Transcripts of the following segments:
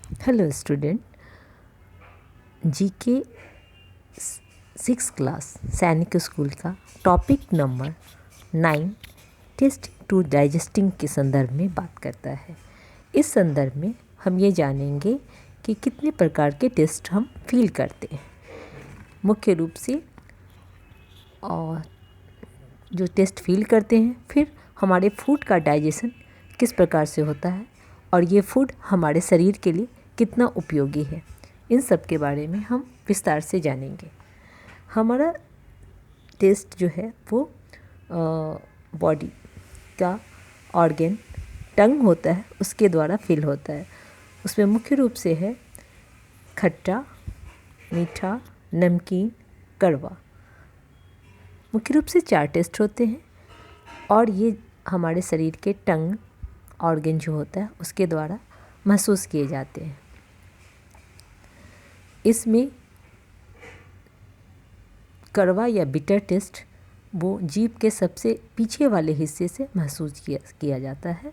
Hello student, GK 6 class Sainik school का topic number 9 taste to digesting के संदर्भ में बात करता है। इस संदर्भ में हम ये जानेंगे कि कितने प्रकार के टेस्ट हम फील करते हैं। मुख्य रूप से और जो टेस्ट फील करते हैं, फिर हमारे फूड का डाइजेशन किस प्रकार से होता है और ये फूड हमारे शरीर के लिए कितना उपयोगी है, इन सब के बारे में हम विस्तार से जानेंगे। हमारा टेस्ट जो है वो बॉडी का ऑर्गन टंग होता है, उसके द्वारा फील होता है। उसमें मुख्य रूप से है खट्टा, मीठा, नमकीन, कड़वा। मुख्य रूप से 4 टेस्ट होते हैं और ये हमारे शरीर के टंग ऑर्गन जो होता है उसके द्वारा महसूस किए जाते हैं। इसमें कड़वा या बिटर टेस्ट वो जीभ के सबसे पीछे वाले हिस्से से महसूस किया जाता है।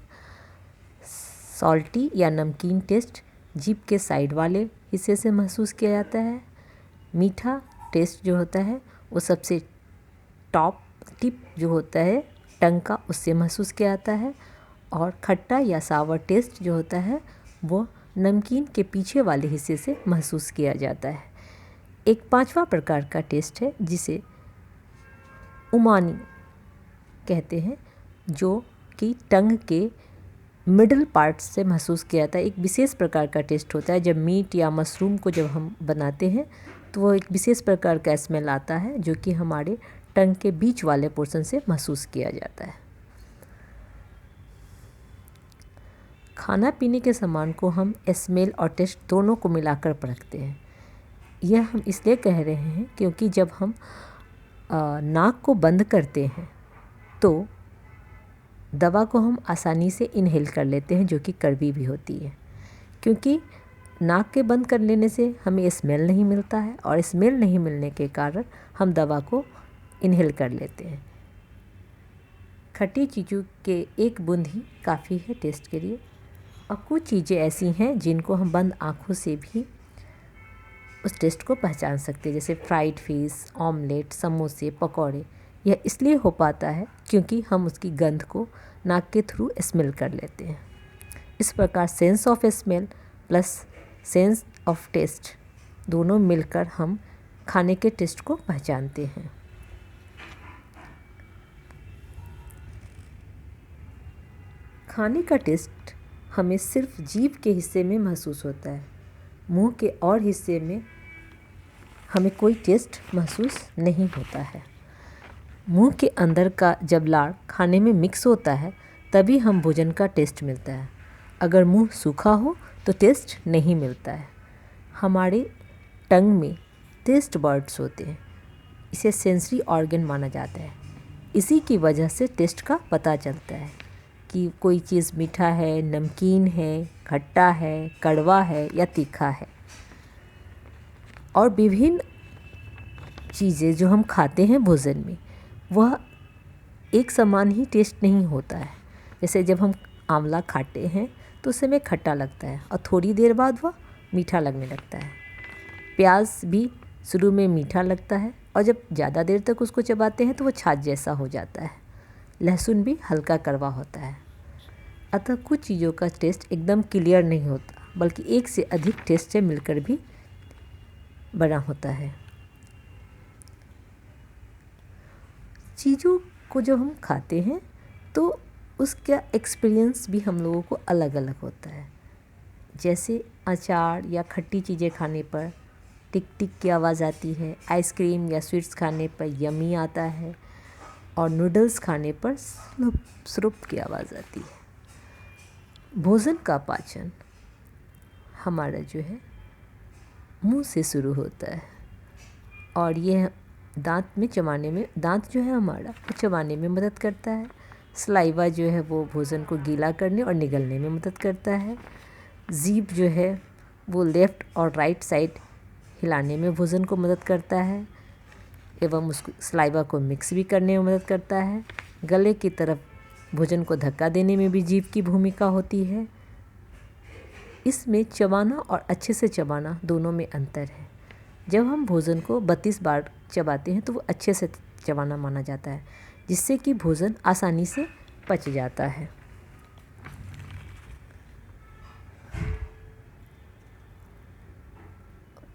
सॉल्टी या नमकीन टेस्ट जीभ के साइड वाले हिस्से से महसूस किया जाता है। मीठा टेस्ट जो होता है वो सबसे टॉप टिप जो होता है टंग का, उससे महसूस किया जाता है। और खट्टा या सावर टेस्ट जो होता है वो नमकीन के पीछे वाले हिस्से से महसूस किया जाता है। एक 5वां प्रकार का टेस्ट है जिसे उमानी कहते हैं, जो कि टंग के मिडल पार्ट से महसूस किया जाता है। एक विशेष प्रकार का टेस्ट होता है। जब मीट या मशरूम को जब हम बनाते हैं तो वो एक विशेष प्रकार का स्मेल आता है जो कि हमारे टंग के बीच वाले पोर्शन से महसूस किया जाता है। खाना पीने के सामान को हम स्मेल और टेस्ट दोनों को मिलाकर परखते हैं। यह हम इसलिए कह रहे हैं क्योंकि जब हम नाक को बंद करते हैं तो दवा को हम आसानी से इनहेल कर लेते हैं, जो कि कड़वी भी होती है। क्योंकि नाक के बंद कर लेने से हमें स्मेल नहीं मिलता है और स्मेल नहीं मिलने के कारण हम दवा को इनहेल कर लेते हैं। खट्टी चीज़ों के एक बूंद ही काफ़ी है टेस्ट के लिए। और कुछ चीज़ें ऐसी हैं जिनको हम बंद आँखों से भी उस टेस्ट को पहचान सकते हैं, जैसे फ्राइड फिश, ऑमलेट, समोसे, पकौड़े। यह इसलिए हो पाता है क्योंकि हम उसकी गंध को नाक के थ्रू स्मेल कर लेते हैं। इस प्रकार sense of smell plus sense of taste दोनों मिलकर हम खाने के टेस्ट को पहचानते हैं। खाने का टेस्ट हमें सिर्फ जीभ के हिस्से में महसूस होता है। मुंह के और हिस्से में हमें कोई टेस्ट महसूस नहीं होता है। मुंह के अंदर का जब लार खाने में मिक्स होता है तभी हम भोजन का टेस्ट मिलता है। अगर मुंह सूखा हो तो टेस्ट नहीं मिलता है। हमारे टंग में टेस्ट बर्ड्स होते हैं, इसे सेंसरी ऑर्गन माना जाता है। इसी की वजह से टेस्ट का पता चलता है कि कोई चीज़ मीठा है, नमकीन है, खट्टा है, कड़वा है या तीखा है। और विभिन्न चीज़ें जो हम खाते हैं भोजन में, वह एक समान ही टेस्ट नहीं होता है। जैसे जब हम आंवला खाते हैं तो उस समय खट्टा लगता है और थोड़ी देर बाद वह मीठा लगने लगता है। प्याज भी शुरू में मीठा लगता है और जब ज़्यादा देर तक उसको चबाते हैं तो वह छाछ जैसा हो जाता है। लहसुन भी हल्का कड़वा होता है। अतः कुछ चीज़ों का टेस्ट एकदम क्लियर नहीं होता, बल्कि एक से अधिक टेस्ट से मिलकर भी बना होता है। चीज़ों को जब हम खाते हैं तो उसका एक्सपीरियंस भी हम लोगों को अलग अलग होता है। जैसे अचार या खट्टी चीज़ें खाने पर टिक टिक की आवाज़ आती है, आइसक्रीम या स्वीट्स खाने पर यमी आता है और नूडल्स खाने पर स्लुप स्लुप की आवाज़ आती है। भोजन का पाचन हमारा जो है मुंह से शुरू होता है और यह दांत जो है हमारा वो चबाने में मदद करता है। सलाइवा जो है वो भोजन को गीला करने और निगलने में मदद करता है। जीभ जो है वो लेफ़्ट और राइट साइड हिलाने में भोजन को मदद करता है एवं उसको सलाइवा को मिक्स भी करने में मदद करता है। गले की तरफ भोजन को धक्का देने में भी जीभ की भूमिका होती है। इसमें चबाना और अच्छे से चबाना दोनों में अंतर है। जब हम भोजन को 32 बार चबाते हैं तो वो अच्छे से चबाना माना जाता है, जिससे कि भोजन आसानी से पच जाता है।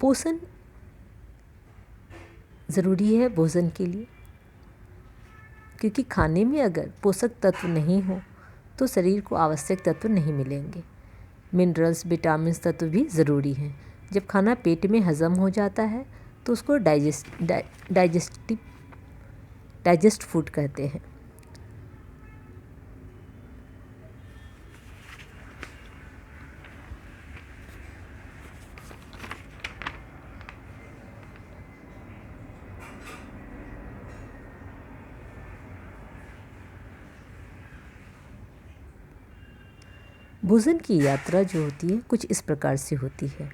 पोषण ज़रूरी है भोजन के लिए, क्योंकि खाने में अगर पोषक तत्व नहीं हो तो शरीर को आवश्यक तत्व नहीं मिलेंगे। मिनरल्स, विटामिन्स तत्व भी ज़रूरी हैं। जब खाना पेट में हज़म हो जाता है तो उसको डाइजेस्ट फूड कहते हैं। भोजन की यात्रा जो होती है कुछ इस प्रकार से होती है।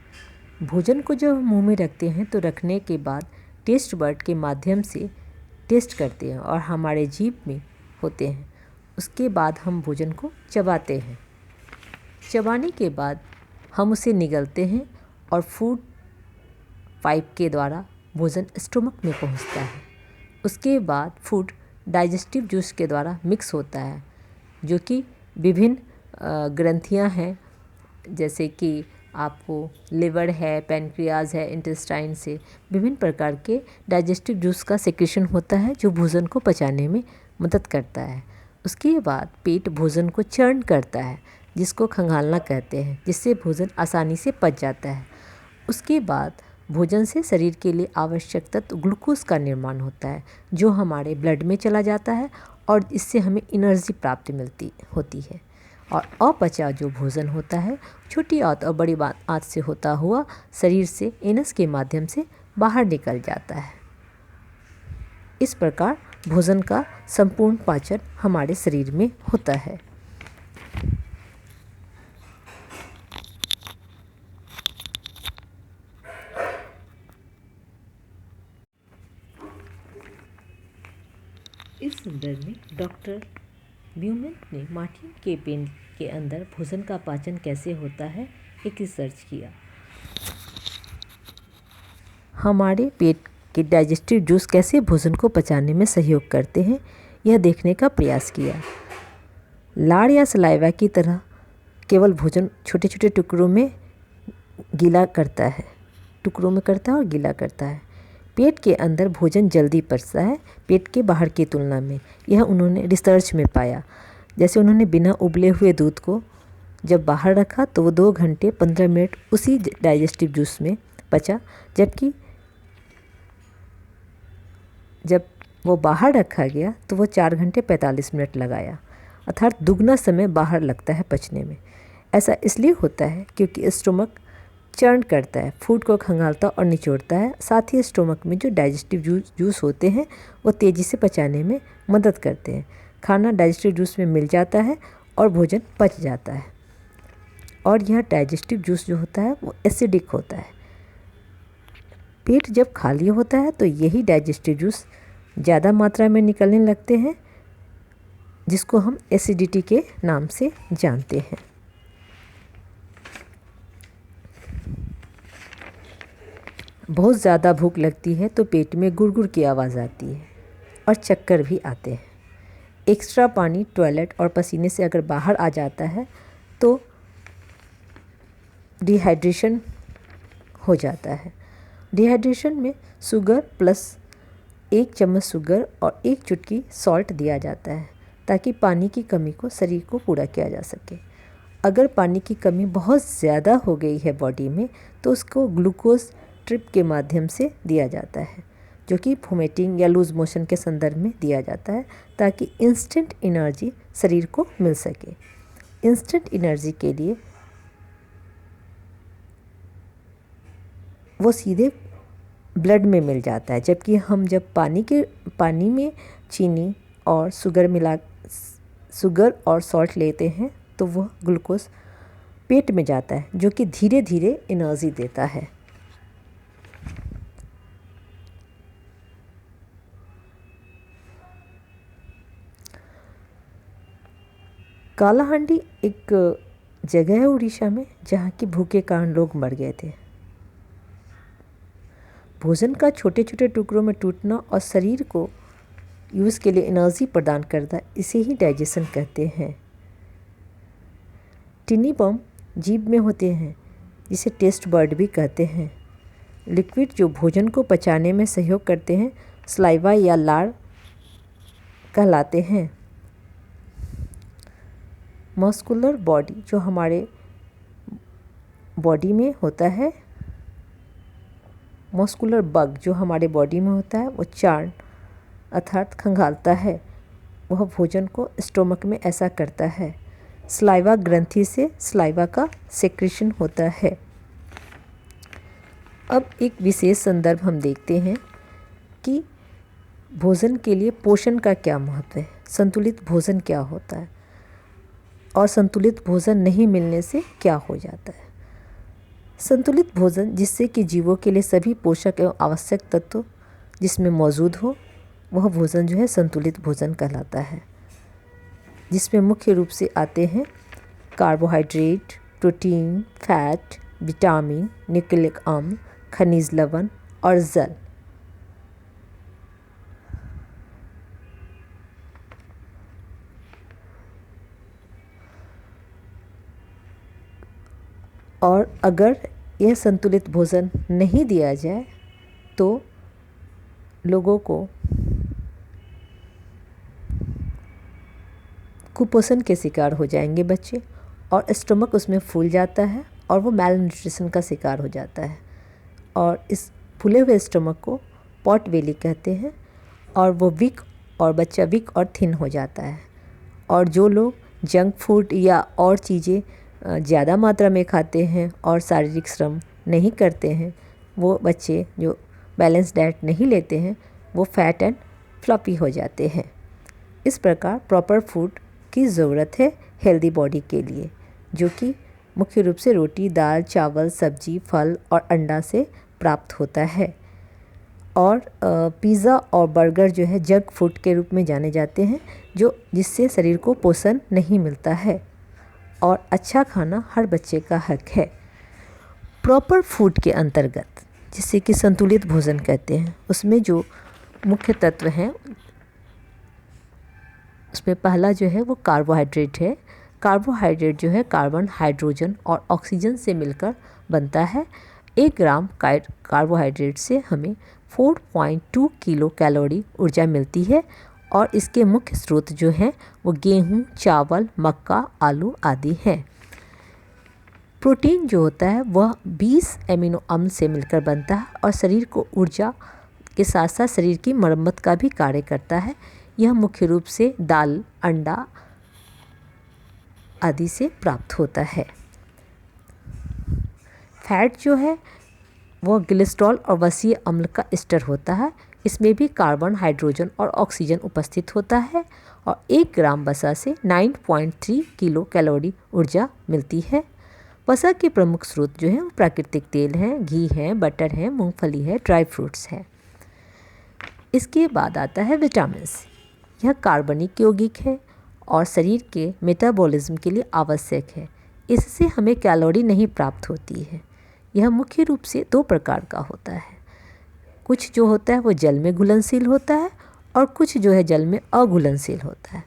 भोजन को जब मुंह में रखते हैं तो रखने के बाद टेस्ट बड के माध्यम से टेस्ट करते हैं और हमारे जीभ में होते हैं। उसके बाद हम भोजन को चबाते हैं। चबाने के बाद हम उसे निगलते हैं और फूड पाइप के द्वारा भोजन स्टोमक में पहुंचता है। उसके बाद फूड डाइजेस्टिव जूस के द्वारा मिक्स होता है, जो कि विभिन्न ग्रंथियां हैं, जैसे कि आपको लिवर है, पैनक्रियाज है, इंटेस्टाइन से विभिन्न प्रकार के डाइजेस्टिव जूस का सेक्रेशन होता है जो भोजन को पचाने में मदद करता है। उसके बाद पेट भोजन को चर्न करता है, जिसको खंगालना कहते हैं, जिससे भोजन आसानी से पच जाता है। उसके बाद भोजन से शरीर के लिए आवश्यक तत्व ग्लूकोज का निर्माण होता है, जो हमारे ब्लड में चला जाता है और इससे हमें एनर्जी प्राप्त होती है। और अपचा जो भोजन होता है छोटी आंत और बड़ी आंत से होता हुआ शरीर से एनस के माध्यम से बाहर निकल जाता है। इस प्रकार भोजन का संपूर्ण पाचन हमारे शरीर में होता है। इस संदर्भ में डॉक्टर ब्यूमेन ने मार्टिन के पेन के अंदर भोजन का पाचन कैसे होता है एक रिसर्च किया। हमारे पेट के डाइजेस्टिव जूस कैसे भोजन को पचाने में सहयोग करते हैं, यह देखने का प्रयास किया। लार या सलाइवा की तरह केवल भोजन छोटे छोटे टुकड़ों में करता है और गीला करता है। पेट के अंदर भोजन जल्दी पचता है पेट के बाहर की तुलना में, यह उन्होंने रिसर्च में पाया। जैसे उन्होंने बिना उबले हुए दूध को जब बाहर रखा तो वो 2 घंटे 15 मिनट उसी डाइजेस्टिव जूस में पचा, जबकि जब वो बाहर रखा गया तो वो 4 घंटे 45 मिनट लगाया, अर्थात दुगना समय बाहर लगता है पचने में। ऐसा इसलिए होता है क्योंकि स्टोमक चर्न करता है, फूड को खंगालता और निचोड़ता है। साथ ही स्टोमक में जो डाइजेस्टिव जूस होते हैं वो तेज़ी से पचाने में मदद करते हैं। खाना डाइजेस्टिव जूस में मिल जाता है और भोजन पच जाता है। और यह डाइजेस्टिव जूस जो होता है वो एसिडिक होता है। पेट जब खाली होता है तो यही डाइजेस्टिव जूस ज़्यादा मात्रा में निकलने लगते हैं, जिसको हम एसिडिटी के नाम से जानते हैं। बहुत ज़्यादा भूख लगती है तो पेट में गुड़गुड़ की आवाज़ आती है और चक्कर भी आते हैं। एक्स्ट्रा पानी टॉयलेट और पसीने से अगर बाहर आ जाता है तो डिहाइड्रेशन हो जाता है। डिहाइड्रेशन में शुगर प्लस 1 चम्मच शुगर और 1 चुटकी सॉल्ट दिया जाता है, ताकि पानी की कमी को शरीर को पूरा किया जा सके। अगर पानी की कमी बहुत ज़्यादा हो गई है बॉडी में तो उसको ग्लूकोज ट्रिप के माध्यम से दिया जाता है, जो कि वोमिटिंग या लूज मोशन के संदर्भ में दिया जाता है, ताकि इंस्टेंट एनर्जी शरीर को मिल सके। इंस्टेंट एनर्जी के लिए वो सीधे ब्लड में मिल जाता है, जबकि हम जब पानी में चीनी और शुगर और सॉल्ट लेते हैं तो वह ग्लूकोज पेट में जाता है, जो कि धीरे धीरे एनर्जी देता है। काला हांडी एक जगह है उड़ीसा में जहाँ की भूख के कारण लोग मर गए थे। भोजन का छोटे छोटे टुकड़ों में टूटना और शरीर को यूज़ के लिए एनर्जी प्रदान करना, इसे ही डाइजेशन कहते हैं। टिनी बम जीभ में होते हैं, जिसे टेस्ट बर्ड भी कहते हैं। लिक्विड जो भोजन को पचाने में सहयोग करते हैं, स्लाइवा या लार कहलाते हैं। मस्कुलर बॉडी जो हमारे बॉडी में होता है, मस्कुलर बग जो हमारे बॉडी में होता है, वो चार्न अर्थात खंगालता है। वह भोजन को स्टोमक में ऐसा करता है। स्लाइवा ग्रंथि से स्लाइवा का सेक्रेशन होता है। अब एक विशेष संदर्भ हम देखते हैं कि भोजन के लिए पोषण का क्या महत्व है, संतुलित भोजन क्या होता है और संतुलित भोजन नहीं मिलने से क्या हो जाता है। संतुलित भोजन जिससे कि जीवों के लिए सभी पोषक एवं आवश्यक तत्व जिसमें मौजूद हो, वह भोजन जो है संतुलित भोजन कहलाता है, जिसमें मुख्य रूप से आते हैं carbohydrate, protein, fat, vitamin, nucleic अम्ल, खनिज लवण और जल। और अगर यह संतुलित भोजन नहीं दिया जाए तो लोगों को कुपोषण के शिकार हो जाएंगे बच्चे, और स्टमक उसमें फूल जाता है और वो मैल न्यूट्रिशन का शिकार हो जाता है। और इस फूले हुए स्टमक को पॉट बेली कहते हैं, और वो वीक और बच्चा वीक और थिन हो जाता है। और जो लोग जंक फूड या और चीज़ें ज़्यादा मात्रा में खाते हैं और शारीरिक श्रम नहीं करते हैं, वो बच्चे जो बैलेंस डाइट नहीं लेते हैं, वो फैट एंड फ्लॉपी हो जाते हैं। इस प्रकार प्रॉपर फूड की ज़रूरत है हेल्दी बॉडी के लिए, जो कि मुख्य रूप से रोटी, दाल, चावल, सब्जी, फल और अंडा से प्राप्त होता है। और पिज़्ज़ा और बर्गर जो है जंक फूड के रूप में जाने जाते हैं, जिससे शरीर को पोषण नहीं मिलता है। और अच्छा खाना हर बच्चे का हक है। प्रॉपर फूड के अंतर्गत, जिसे कि संतुलित भोजन कहते हैं, उसमें जो मुख्य तत्व हैं, उसमें पहला जो है वो कार्बोहाइड्रेट है। कार्बोहाइड्रेट जो है कार्बन, हाइड्रोजन और ऑक्सीजन से मिलकर बनता है। 1 ग्राम कार्बोहाइड्रेट से हमें 4.2 किलो कैलोरी ऊर्जा मिलती है। और इसके मुख्य स्रोत जो हैं वो गेहूँ, चावल, मक्का, आलू आदि हैं। प्रोटीन जो होता है वह 20 एमिनो अम्ल से मिलकर बनता है और शरीर को ऊर्जा के साथ साथ शरीर की मरम्मत का भी कार्य करता है। यह मुख्य रूप से दाल, अंडा आदि से प्राप्त होता है। फैट जो है वह कोलेस्ट्रॉल और वसीय अम्ल का एस्टर होता है। इसमें भी कार्बन, हाइड्रोजन और ऑक्सीजन उपस्थित होता है। और 1 ग्राम वसा से 9.3 किलो कैलोरी ऊर्जा मिलती है। वसा के प्रमुख स्रोत जो हैं वो प्राकृतिक तेल हैं, घी है, बटर है, मूंगफली है, ड्राई फ्रूट्स हैं। इसके बाद आता है विटामिन। यह कार्बनिक यौगिक है और शरीर के मेटाबॉलिज्म के लिए आवश्यक है। इससे हमें कैलोरी नहीं प्राप्त होती है। यह मुख्य रूप से 2 प्रकार का होता है। कुछ जो होता है वो जल में घुलनशील होता है और कुछ जो है जल में अघुलनशील होता है।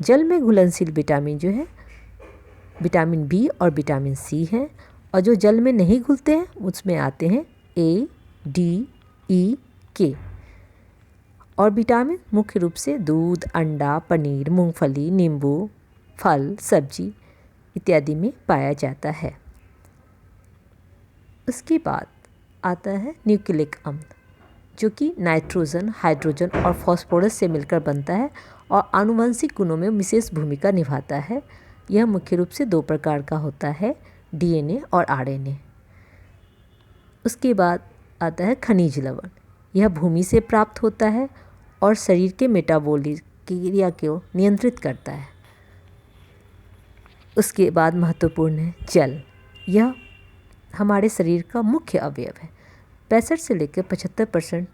जल में घुलनशील विटामिन जो है विटामिन बी और विटामिन सी हैं, और जो जल में नहीं घुलते हैं उसमें आते हैं ए, डी, ई, के। और विटामिन मुख्य रूप से दूध, अंडा, पनीर, मूंगफली, नींबू, फल, सब्जी इत्यादि में पाया जाता है। उसके बाद आता है न्यूक्लिक अम्ल, जो कि नाइट्रोजन, हाइड्रोजन और फास्फोरस से मिलकर बनता है और आनुवंशिक गुणों में विशेष भूमिका निभाता है। यह मुख्य रूप से 2 प्रकार का होता है, डीएनए और आरएनए। उसके बाद आता है खनिज लवण। यह भूमि से प्राप्त होता है और शरीर के मेटाबॉलिज्म क्रिया को नियंत्रित करता है। उसके बाद महत्वपूर्ण है जल। यह हमारे शरीर का मुख्य अवयव है। 65 से लेकर 75%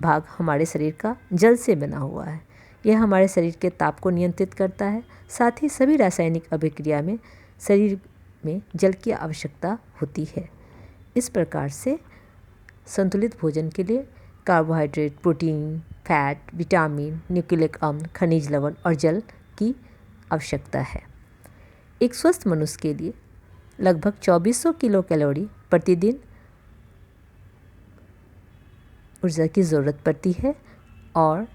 भाग हमारे शरीर का जल से बना हुआ है। यह हमारे शरीर के ताप को नियंत्रित करता है। साथ ही सभी रासायनिक अभिक्रिया में शरीर में जल की आवश्यकता होती है। इस प्रकार से संतुलित भोजन के लिए carbohydrate, protein, fat, vitamin, nucleic अम्ल, खनिज लवण और जल की आवश्यकता है। एक स्वस्थ मनुष्य के लिए लगभग 2400 किलो कैलोरी प्रतिदिन ऊर्जा की ज़रूरत पड़ती है और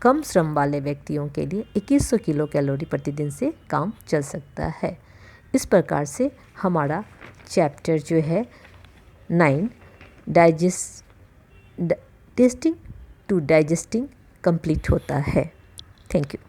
कम श्रम वाले व्यक्तियों के लिए 2100 किलो कैलोरी प्रतिदिन से काम चल सकता है। इस प्रकार से हमारा चैप्टर जो है 9 टेस्टिंग टू डाइजेस्टिंग कंप्लीट होता है। Thank you.